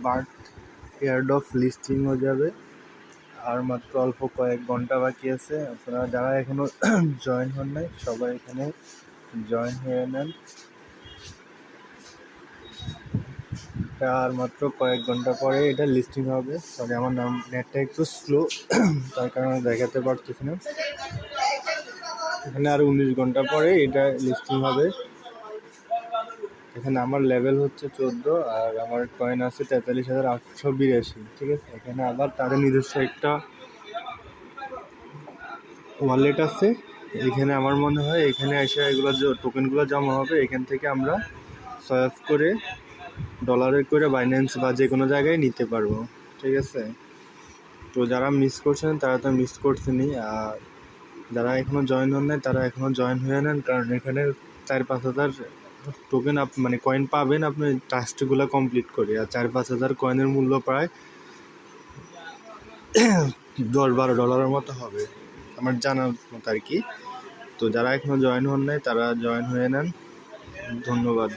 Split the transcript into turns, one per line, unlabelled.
Birth airdrop listing হয়ে যাবে। আর মাত্র অল্প কয়েক ঘন্টা বাকি আছে। আপনারা যারা এখনো জয়েন হন নাই সবাই এখানে জয়েন হয়ে নেন। আর মাত্র কয়েক ঘন্টা পরে এটা লিস্টিং হবে। সরি, আমার নেটটা একটু স্লো, তার কারণে দেখাতে পারতেছি না। এখানে আর 19 ঘন্টা পরে এটা লিস্টিং হবে। এখানে আমার লেভেল হচ্ছে 14 আর আমার কয়েন আছে 43,882। ঠিক আছে, এখানে আবার তাদের নিজস্ব একটা ওয়ালেট আছে। এখানে আমার মনে হয় এখানে এসে এগুলো টোকেনগুলো জমা হবে। এখান থেকে আমরা সোয়াপ করে ডলারে করে বাইন্যান্স বা যে কোনো জায়গায় নিতে পারবো। ঠিক আছে, তো যারা মিস করছেন তারা তো মিস করছেনই, আর যারা এখনো জয়েন হন নাই তারা এখনো জয়েন হয়ে নেন, কারণ এখানে 4-5 হাজার টোকেন মানে কয়েন পাবেন আপনি টাস্কগুলো কমপ্লিট করে। আর 4-5 হাজার কয়েনের মূল্য প্রায় $10-12 মতো হবে আমার জানার মতো আর কি। তো যারা এখনো জয়েন হন নাই তারা জয়েন হয়ে নেন। ধন্যবাদ।